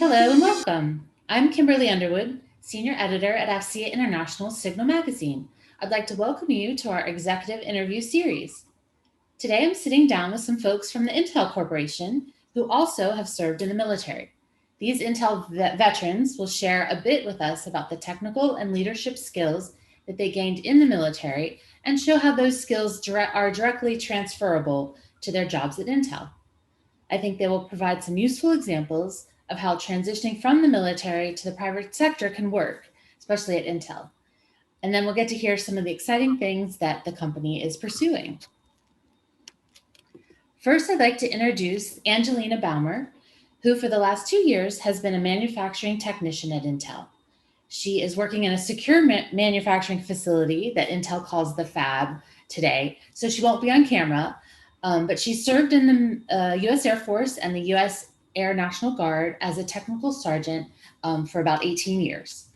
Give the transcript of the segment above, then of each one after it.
Hello and welcome. I'm Kimberly Underwood, Senior Editor at AFCEA International Signal Magazine. I'd like to welcome you to our executive interview series. Today I'm sitting down with some folks from the Intel Corporation who also have served in the military. These Intel veterans will share a bit with us about the technical and leadership skills that they gained in the military and show how those skills are directly transferable to their jobs at Intel. I think they will provide some useful examples of how transitioning from the military to the private sector can work, especially at Intel. And then we'll get to hear some of the exciting things that the company is pursuing. First, I'd like to introduce Angelina Baumer, who for the last 2 years has been a manufacturing technician at Intel. She is working in a secure manufacturing facility that Intel calls the Fab today, so she won't be on camera, but she served in the U.S. Air Force and the U.S. Air National Guard as a technical sergeant for about 18 years.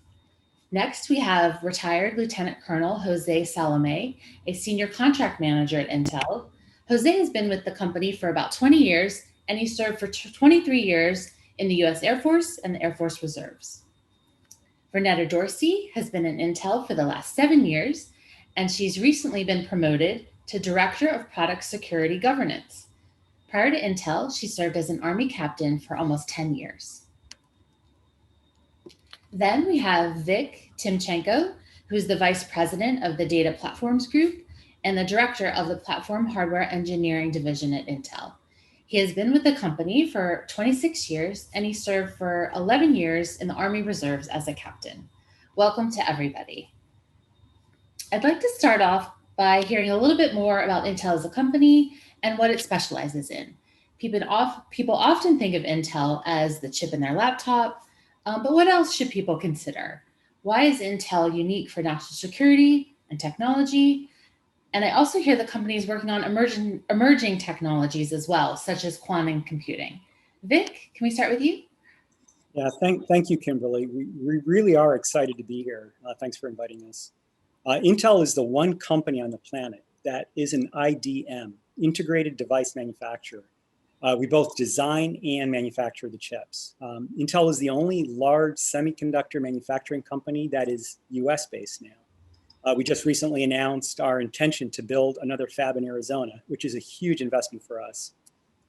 Next, we have retired Lieutenant Colonel Jose Salome, a senior contract manager at Intel. Jose has been with the company for about 20 years, and he served for 23 years in the U.S. Air Force and the Air Force Reserves. Vernetta Dorsey has been in Intel for the last 7 years, and she's recently been promoted to Director of Product Security Governance. Prior to Intel, she served as an Army captain for almost 10 years. Then we have Vic Timchenko, who's the Vice President of the Data Platforms Group and the Director of the Platform Hardware Engineering Division at Intel. He has been with the company for 26 years, and he served for 11 years in the Army Reserves as a captain. Welcome to everybody. I'd like to start off by hearing a little bit more about Intel as a company and what it specializes in. People often think of Intel as the chip in their laptop, but what else should people consider? Why is Intel unique for national security and technology? And I also hear the company is working on emerging technologies as well, such as quantum computing. Vic, can we start with you? Yeah, thank you, Kimberly. We really are excited to be here. Thanks for inviting us. Intel is the one company on the planet that is an IDM, integrated device manufacturer. We both design and manufacture the chips. Intel is the only large semiconductor manufacturing company that is US-based now. We just recently announced our intention to build another fab in Arizona, which is a huge investment for us.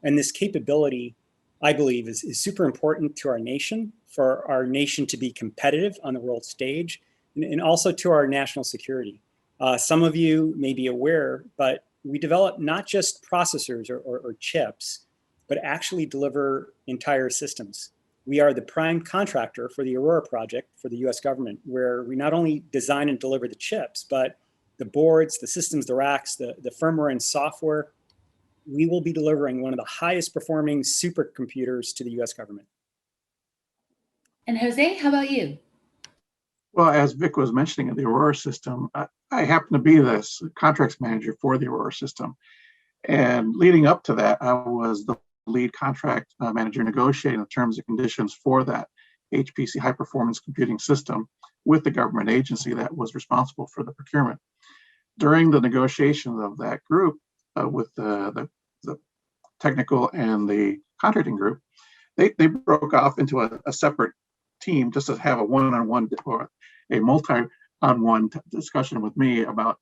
And this capability, I believe, is super important to our nation, for our nation to be competitive on the world stage, and also to our national security. Some of you may be aware, but we develop not just processors or chips, but actually deliver entire systems. We are the prime contractor for the Aurora project for the US government, where we not only design and deliver the chips, but the boards, the systems, the racks, the firmware and software. We will be delivering one of the highest performing supercomputers to the US government. And Jose, how about you? Well, as Vic was mentioning, the Aurora system, I happen to be the contracts manager for the Aurora system. And leading up to that, I was the lead contract manager negotiating the terms and conditions for that HPC high performance computing system with the government agency that was responsible for the procurement. During the negotiations of that group with the technical and the contracting group, they broke off into a separate team just to have a one-on-one or a multi-on-one discussion with me about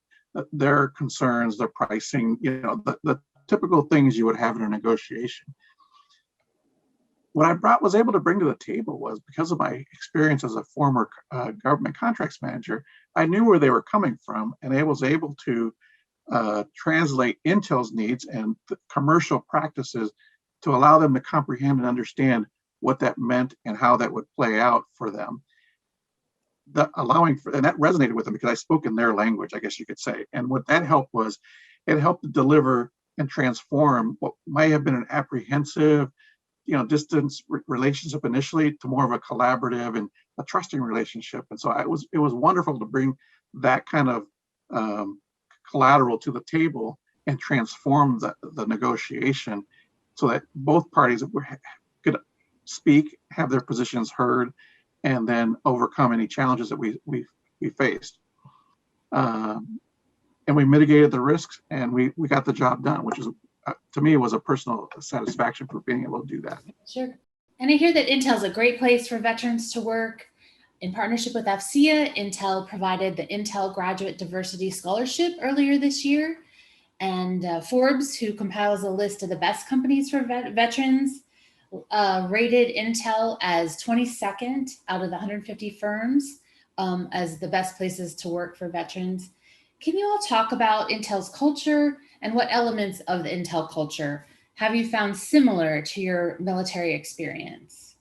their concerns, their pricing, the typical things you would have in a negotiation. What I was able to bring to the table was, because of my experience as a former government contracts manager, I knew where they were coming from, and I was able to translate Intel's needs and the commercial practices to allow them to comprehend and understand what that meant and how that would play out for them. And that resonated with them because I spoke in their language, I guess you could say. And what that helped was, it helped to deliver and transform what might have been an apprehensive, distance relationship initially to more of a collaborative and a trusting relationship. And so it was wonderful to bring that kind of collateral to the table and transform the negotiation so that both parties could speak, have their positions heard, and then overcome any challenges that we faced. And we mitigated the risks, and we got the job done, which is, to me, was a personal satisfaction for being able to do that. Sure. And I hear that Intel's a great place for veterans to work. In partnership with FCA, Intel provided the Intel Graduate Diversity Scholarship earlier this year. And Forbes, who compiles a list of the best companies for veterans, rated Intel as 22nd out of the 150 firms as the best places to work for veterans. Can you all talk about Intel's culture and what elements of the Intel culture have you found similar to your military experience?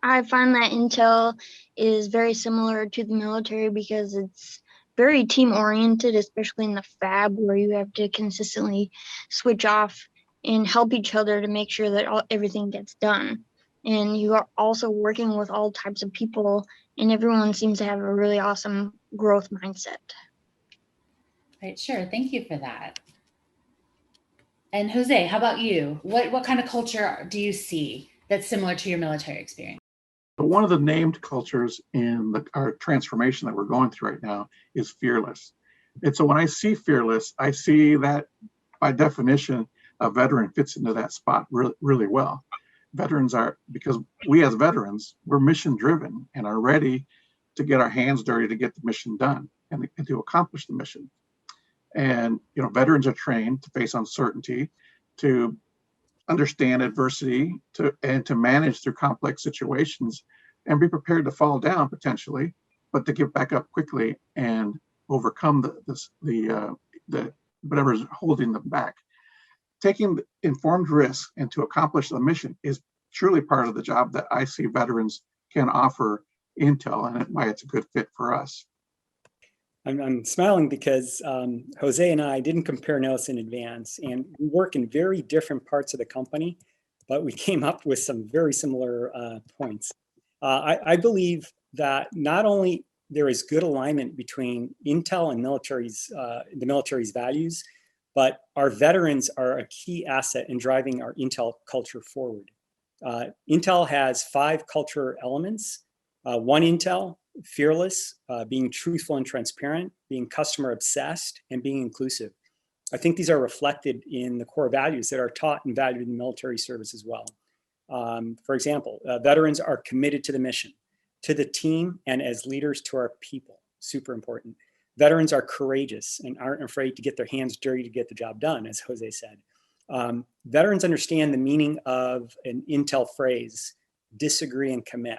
I find that Intel is very similar to the military because it's very team oriented, especially in the fab where you have to consistently switch off and help each other to make sure that everything gets done. And you are also working with all types of people, and everyone seems to have a really awesome growth mindset. Right, sure. Thank you for that. And Jose, how about you? What kind of culture do you see that's similar to your military experience? But one of the named cultures in our transformation that we're going through right now is fearless. And so when I see fearless, I see that by definition, a veteran fits into that spot really, really well. Veterans are, because we as veterans, we're mission driven and are ready to get our hands dirty to get the mission done and to accomplish the mission. And, veterans are trained to face uncertainty, to understand adversity, and to manage through complex situations and be prepared to fall down potentially, but to get back up quickly and overcome the whatever's holding them back. Taking informed risks and to accomplish the mission is truly part of the job that I see veterans can offer Intel, and why it's a good fit for us. I'm smiling because Jose and I didn't compare notes in advance, and we work in very different parts of the company, but we came up with some very similar points. I believe that not only there is good alignment between Intel and the military's values, but our veterans are a key asset in driving our Intel culture forward. Intel has 5 culture elements. One Intel, fearless, being truthful and transparent, being customer obsessed, and being inclusive. I think these are reflected in the core values that are taught and valued in military service as well. For example, veterans are committed to the mission, to the team, and as leaders to our people. Super important. Veterans are courageous and aren't afraid to get their hands dirty to get the job done, as Jose said. Veterans understand the meaning of an Intel phrase, disagree and commit.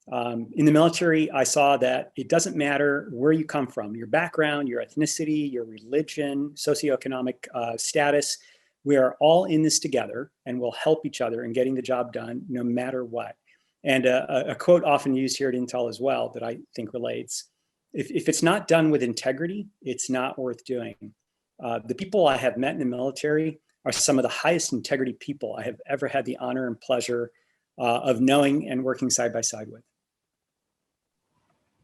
In the military, I saw that it doesn't matter where you come from, your background, your ethnicity, your religion, socioeconomic status. We are all in this together and will help each other in getting the job done no matter what. And a quote often used here at Intel as well that I think relates. If it's not done with integrity, it's not worth doing. The people I have met in the military are some of the highest integrity people I have ever had the honor and pleasure of knowing and working side by side with.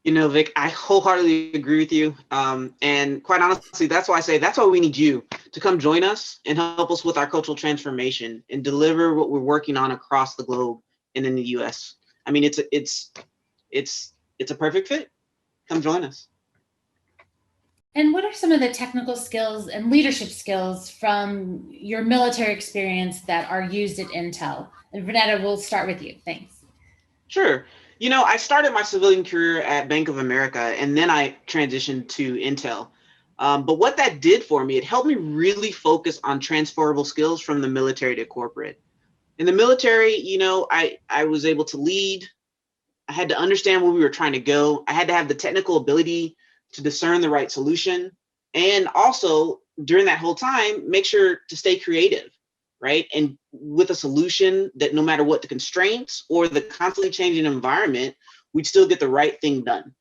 Vic, I wholeheartedly agree with you. And quite honestly, that's why I say that's why we need you to come join us and help us with our cultural transformation and deliver what we're working on across the globe and in the US. I mean, it's a perfect fit. Come join us. And what are some of the technical skills and leadership skills from your military experience that are used at Intel? And Vanetta, we'll start with you. Thanks. Sure. I started my civilian career at Bank of America, and then I transitioned to Intel. But what that did for me, it helped me really focus on transferable skills from the military to corporate. In the military, I was able to lead. I had to understand where we were trying to go. I had to have the technical ability to discern the right solution. And also, during that whole time, make sure to stay creative, right? And with a solution that no matter what the constraints or the constantly changing environment, we'd still get the right thing done.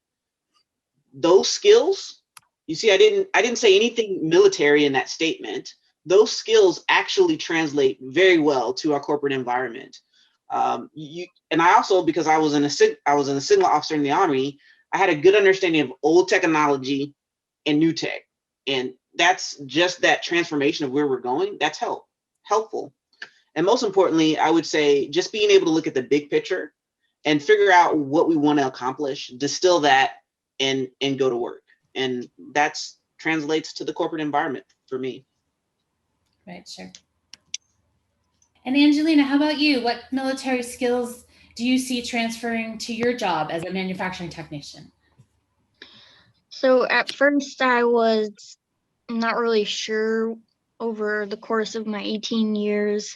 Those skills, you see, I didn't say anything military in that statement. Those skills actually translate very well to our corporate environment. And I also, because I was a signal officer in the Army, I had a good understanding of old technology and new tech. And that's just that transformation of where we're going. That's helpful. And most importantly, I would say just being able to look at the big picture and figure out what we want to accomplish, distill that and go to work. And that's translates to the corporate environment for me. Right, sure. And Angelina, how about you? What military skills do you see transferring to your job as a manufacturing technician? So at first I was not really sure over the course of my 18 years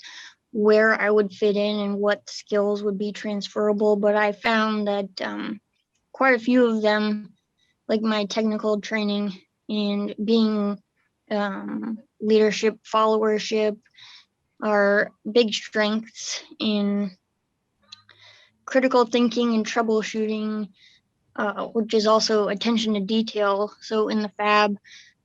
where I would fit in and what skills would be transferable, but I found that quite a few of them, like my technical training and being leadership, followership, are big strengths in critical thinking and troubleshooting, which is also attention to detail. So in the fab,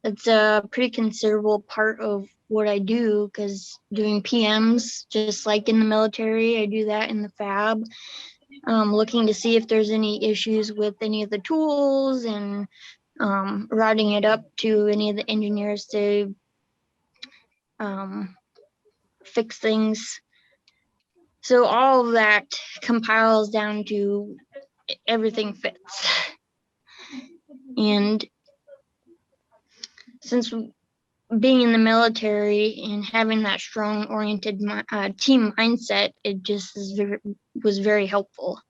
that's a pretty considerable part of what I do, because doing PMs, just like in the military, I do that in the fab, looking to see if there's any issues with any of the tools and routing it up to any of the engineers to um, fix things. So all of that compiles down to everything fits. And since being in the military and having that strong oriented team mindset, it just was very helpful.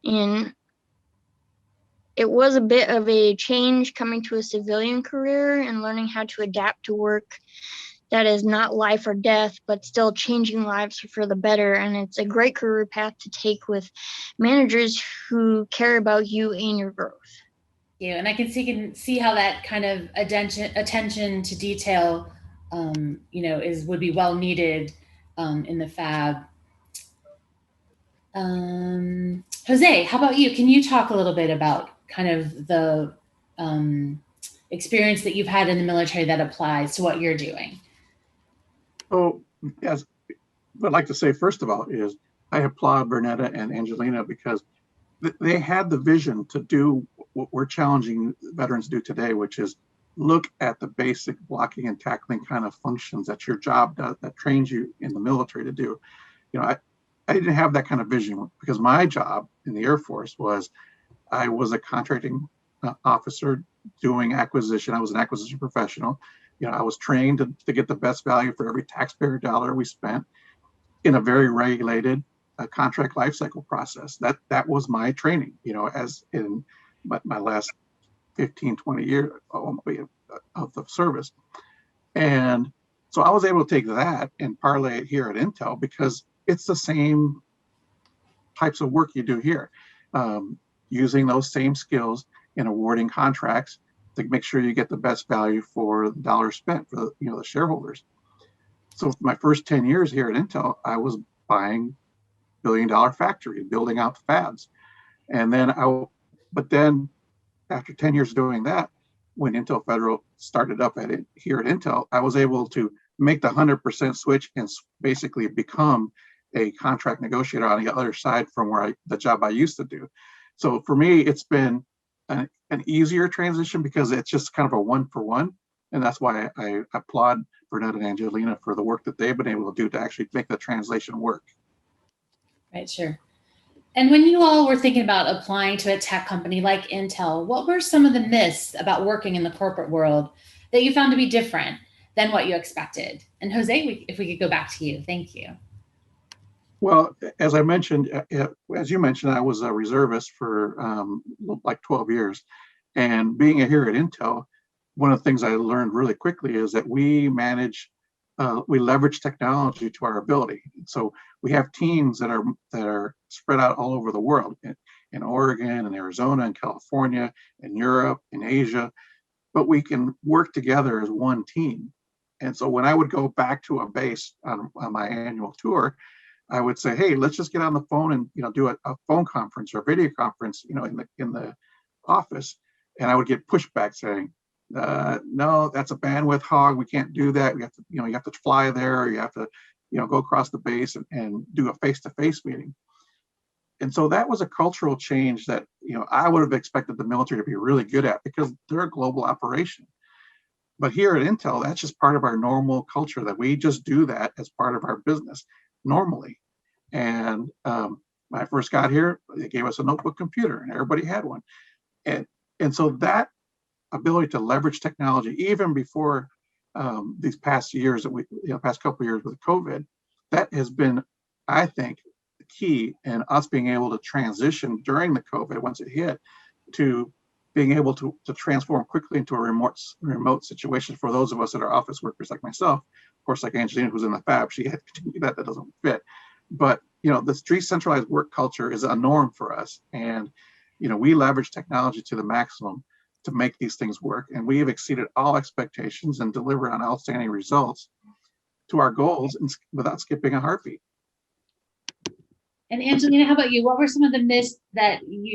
And it was a bit of a change coming to a civilian career and learning how to adapt to work that is not life or death, but still changing lives for the better. And it's a great career path to take with managers who care about you and your growth. And I can see how that kind of attention to detail, would be well needed in the fab. Jose, how about you? Can you talk a little bit about kind of the experience that you've had in the military that applies to what you're doing? Oh, yes. What I'd like to say first of all is I applaud Bernetta and Angelina because they had the vision to do what we're challenging veterans to do today, which is look at the basic blocking and tackling kind of functions that your job does, that trains you in the military to do. I didn't have that kind of vision because my job in the Air Force was I was a contracting officer doing acquisition. I was an acquisition professional. I was trained to get the best value for every taxpayer dollar we spent in a very regulated contract lifecycle process. That was my training, as in my last 15, 20 years of the service. And so I was able to take that and parlay it here at Intel because it's the same types of work you do here, using those same skills in awarding contracts to make sure you get the best value for the dollar spent for the shareholders. So for my first 10 years here at Intel, I was buying billion-dollar factories, building out the fabs. And then but then after 10 years doing that, when Intel Federal started up here at Intel, I was able to make the 100% switch and basically become a contract negotiator on the other side from the job I used to do. So for me, it's been an easier transition because it's just kind of a one-for-one. And that's why I applaud Bernetta and Angelina for the work that they've been able to do to actually make the translation work. Right, sure. And when you all were thinking about applying to a tech company like Intel, what were some of the myths about working in the corporate world that you found to be different than what you expected? And Jose, if we could go back to you. Thank you. Well, as I mentioned, as you mentioned, I was a reservist for like 12 years. And being here at Intel, one of the things I learned really quickly is that we leverage technology to our ability. So we have teams that are spread out all over the world, in Oregon and Arizona and California and Europe and Asia, but we can work together as one team. And so when I would go back to a base on my annual tour, I would say, hey, let's just get on the phone and do a phone conference or a video conference, in the office. And I would get pushback saying, no, that's a bandwidth hog. We can't do that. We have to, you have to fly there, or you have to, go across the base and do a face-to-face meeting. And so that was a cultural change that, I would have expected the military to be really good at because they're a global operation. But here at Intel, that's just part of our normal culture that we just do that as part of our business normally. And when I first got here, they gave us a notebook computer and everybody had one. And so that ability to leverage technology, even before these past years past couple of years with COVID, that has been, I think, the key in us being able to transition during the COVID, once it hit, to being able to transform quickly into a remote situation for those of us that are office workers like myself. Of course, like Angelina, who's in the fab, she had to continue that doesn't fit. But, this decentralized work culture is a norm for us. And, we leverage technology to the maximum to make these things work. And we have exceeded all expectations and delivered on outstanding results to our goals without skipping a heartbeat. And Angelina, how about you? What were some of the myths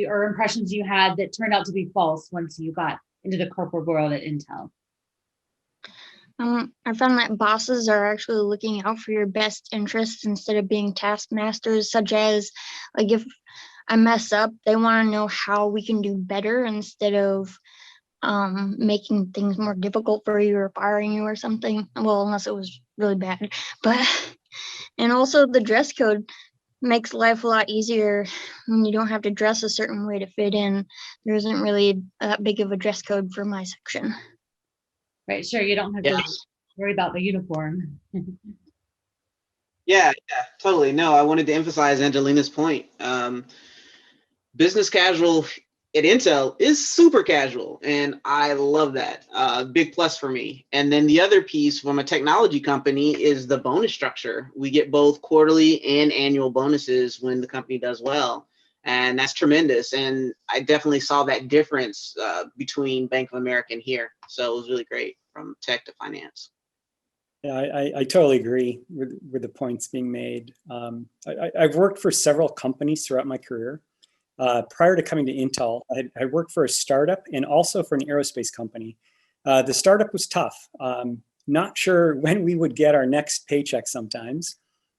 or impressions you had that turned out to be false once you got into the corporate world at Intel? I found that bosses are actually looking out for your best interests instead of being taskmasters, such as like if I mess up, they want to know how we can do better instead of making things more difficult for you or firing you or something. Well, unless it was really bad. And also the dress code makes life a lot easier when you don't have to dress a certain way to fit in. There isn't really that big of a dress code for my section. Right, sure, you don't have to worry about the uniform. Yeah, totally. No, I wanted to emphasize Angelina's point. Business casual at Intel is super casual, and I love that. Big plus for me. And then the other piece from a technology company is the bonus structure. We get both quarterly and annual bonuses when the company does well, and that's tremendous. And I definitely saw that difference between Bank of America and here. So it was really great from tech to finance. Yeah, I totally agree with the points being made. I've worked for several companies throughout my career. Prior to coming to Intel, I worked for a startup and also for an aerospace company. The startup was tough. Not sure when we would get our next paycheck sometimes,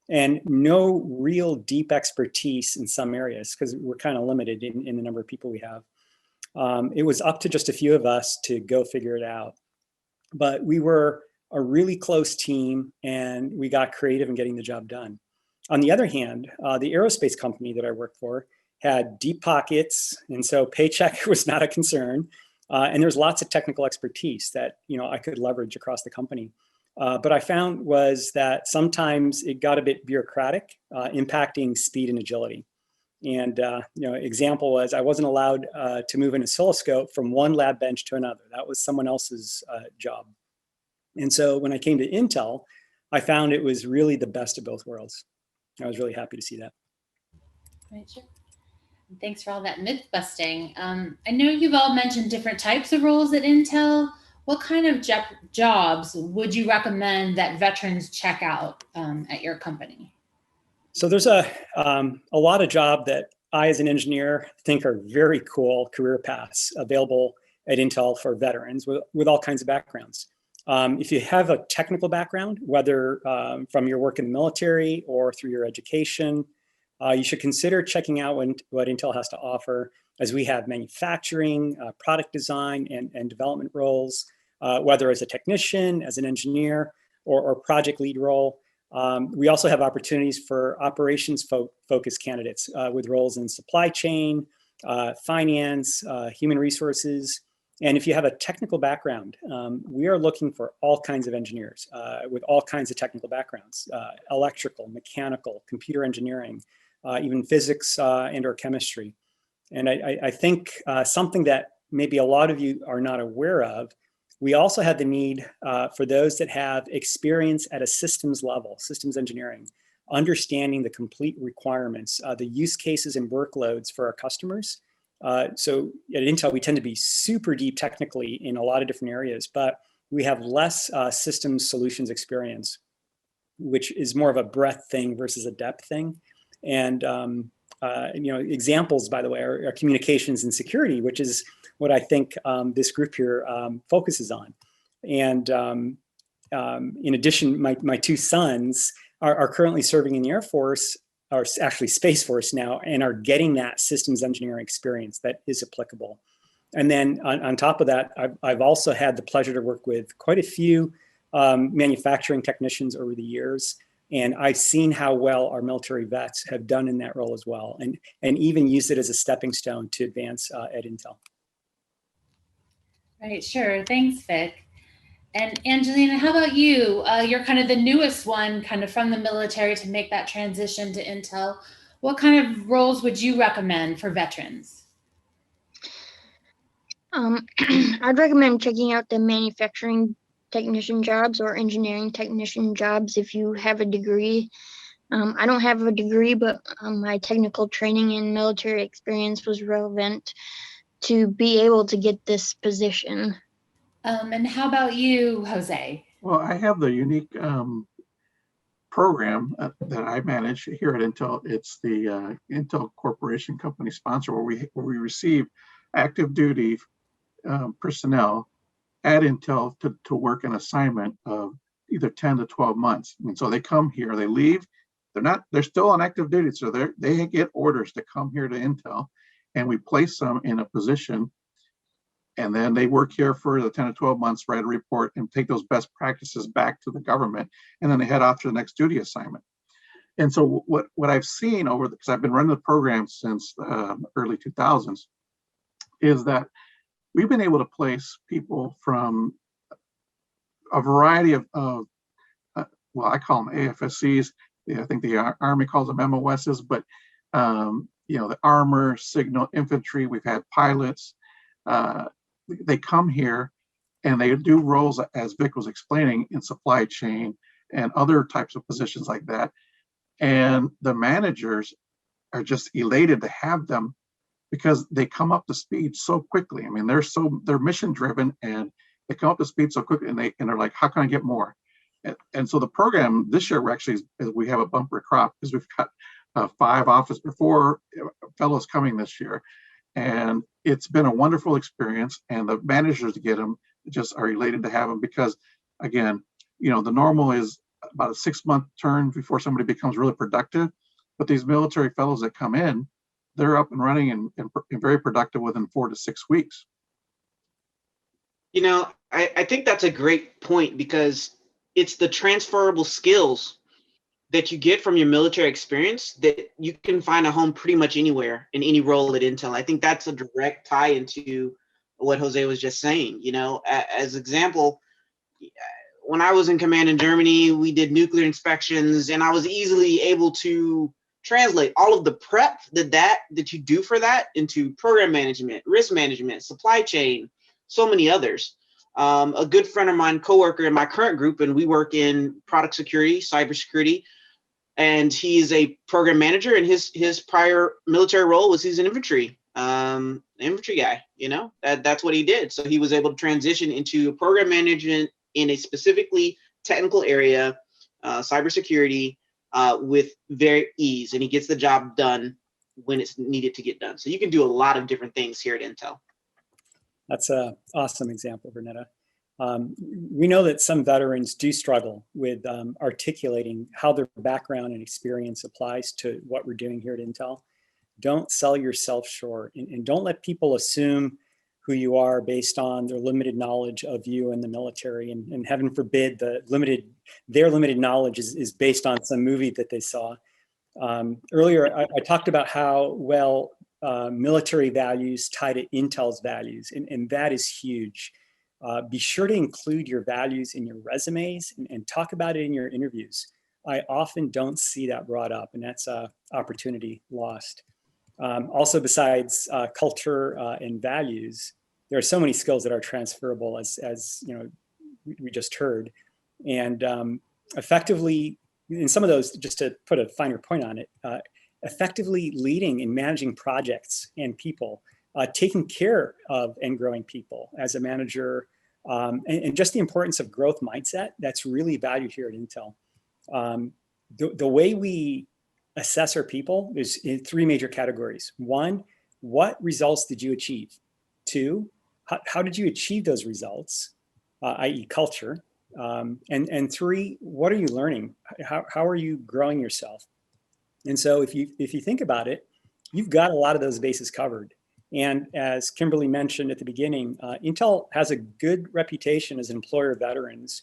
and no real deep expertise in some areas because we're kind of limited in the number of people we have. It was up to just a few of us to go figure it out. But we were a really close team and we got creative in getting the job done. On the other hand, the aerospace company that I worked for had deep pockets, and so paycheck was not a concern. And there's lots of technical expertise that I could leverage across the company. But I found was that sometimes it got a bit bureaucratic, impacting speed and agility. And example was I wasn't allowed to move an oscilloscope from one lab bench to another. That was someone else's job. And so when I came to Intel, I found it was really the best of both worlds. I was really happy to see that. Right, sure. Thanks for all that myth busting. I know you've all mentioned different types of roles at Intel. What kind of jobs would you recommend that veterans check out at your company? So there's a lot of jobs that I, as an engineer, think are very cool career paths available at Intel for veterans with all kinds of backgrounds. If you have a technical background, whether from your work in the military or through your education, you should consider checking out what Intel has to offer, as we have manufacturing, product design, and development roles, whether as a technician, as an engineer, or project lead role. We also have opportunities for operations focused candidates with roles in supply chain, finance, human resources. And if you have a technical background, we are looking for all kinds of engineers with all kinds of technical backgrounds, electrical, mechanical, computer engineering, even physics and or chemistry. And I think something that maybe a lot of you are not aware of, we also have the need for those that have experience at a systems level, systems engineering, understanding the complete requirements, the use cases and workloads for our customers. So at Intel, we tend to be super deep technically in a lot of different areas, but we have less systems solutions experience, which is more of a breadth thing versus a depth thing. And examples, by the way, are communications and security, which is what I think this group here focuses on. And in addition, my two sons are currently serving in the Air Force, or actually Space Force now, and are getting that systems engineering experience that is applicable. And then on top of that, I've also had the pleasure to work with quite a few manufacturing technicians over the years. And I've seen how well our military vets have done in that role as well, and even used it as a stepping stone to advance at Intel. Right, sure. Thanks, Vic. And Angelina, how about you? You're kind of the newest one, kind of from the military to make that transition to Intel. What kind of roles would you recommend for veterans? I'd recommend checking out the manufacturing technician jobs or engineering technician jobs if you have a degree. I don't have a degree, but my technical training and military experience was relevant to be able to get this position. And how about you, Jose? Well, I have the unique program that I manage here at Intel. It's the Intel Corporation company sponsor, where we receive active duty personnel at Intel to work an assignment of either 10 to 12 months. And so they come here, they leave, they're still on active duty. So they get orders to come here to Intel, and we place them in a position, and then they work here for the 10 to 12 months, write a report, and take those best practices back to the government, and then they head off to the next duty assignment. And so what I've seen because I've been running the program since early 2000s, is that we've been able to place people from a variety of well, I call them AFSCs. I think the Army calls them MOSs, but the armor, signal, infantry. We've had pilots. They come here and they do roles, as Vic was explaining, in supply chain and other types of positions like that. And the managers are just elated to have them because they come up to speed so quickly. I mean, they're mission driven, and they come up to speed so quickly, and they're like, how can I get more? And so the program this year, we have a bumper crop because we've got 4 fellows coming this year. And it's been a wonderful experience, and the managers to get them just are elated to have them because, again, the normal is about a 6-month turn before somebody becomes really productive. But these military fellows that come in, they're up and running and very productive within 4 to 6 weeks. I think that's a great point because it's the transferable skills that you get from your military experience that you can find a home pretty much anywhere in any role at Intel. I think that's a direct tie into what Jose was just saying. As example, when I was in command in Germany, we did nuclear inspections, and I was easily able to translate all of the prep that you do for that into program management, risk management, supply chain, so many others. A good friend of mine, coworker in my current group, and we work in product security, cybersecurity, and he's a program manager, and his prior military role was he's an infantry guy. That's what he did. So he was able to transition into program management in a specifically technical area, cybersecurity, with very ease, and he gets the job done when it's needed to get done. So you can do a lot of different things here at Intel. That's an awesome example, Vernetta. We know that some veterans do struggle with articulating how their background and experience applies to what we're doing here at Intel. Don't sell yourself short, and don't let people assume who you are based on their limited knowledge of you and the military. And heaven forbid their limited knowledge is based on some movie that they saw. Earlier, I talked about how well military values tie to Intel's values, and that is huge. Be sure to include your values in your resumes and talk about it in your interviews. I often don't see that brought up, and that's an opportunity lost. Also, besides culture and values, there are so many skills that are transferable, as we just heard, and effectively, in some of those, just to put a finer point on it, effectively leading and managing projects and people, taking care of and growing people as a manager, and just the importance of growth mindset, that's really valued here at Intel. The way we assess our people is in 3 major categories. 1, what results did you achieve? 2, how did you achieve those results, i.e. culture? And 3, what are you learning? How are you growing yourself? And so if you think about it, you've got a lot of those bases covered. And as Kimberly mentioned at the beginning, Intel has a good reputation as an employer of veterans,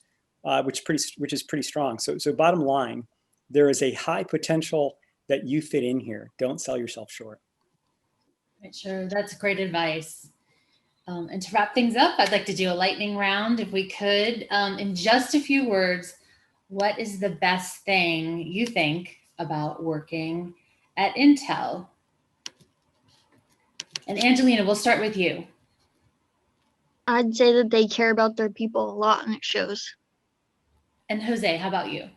which is pretty strong. So bottom line, there is a high potential that you fit in here. Don't sell yourself short. Right, sure, that's great advice. And to wrap things up, I'd like to do a lightning round if we could. In just a few words, what is the best thing you think about working at Intel? And Angelina, we'll start with you. I'd say that they care about their people a lot, and it shows. And Jose, how about you?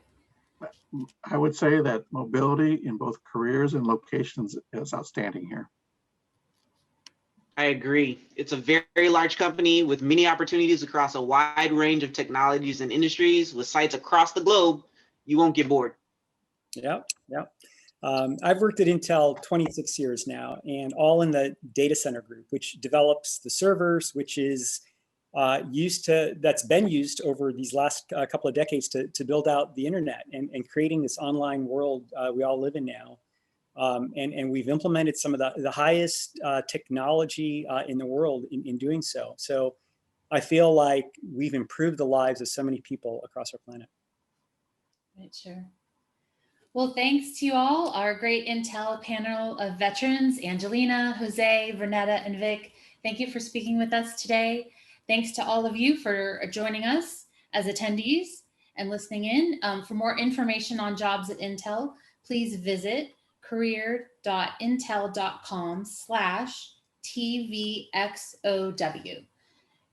I would say that mobility in both careers and locations is outstanding here. I agree. It's a very, very large company with many opportunities across a wide range of technologies and industries with sites across the globe. You won't get bored. Yeah, yeah. I've worked at Intel 26 years now, and all in the data center group, which develops the servers, which is that's been used over these last couple of decades to build out the internet and creating this online world we all live in now. And we've implemented some of the highest technology in the world in doing so. So I feel like we've improved the lives of so many people across our planet. Right, sure. Well, thanks to you all, our great Intel panel of veterans, Angelina, Jose, Vernetta, and Vic. Thank you for speaking with us today. Thanks to all of you for joining us as attendees and listening in. For more information on jobs at Intel, please visit career.intel.com/TVXOW.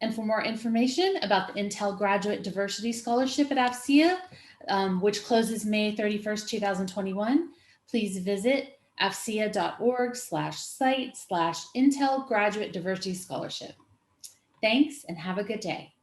And for more information about the Intel Graduate Diversity Scholarship at AFCEA, which closes May 31st, 2021, please visit afcea.org/site/Intel Graduate Diversity Scholarship. Thanks and have a good day.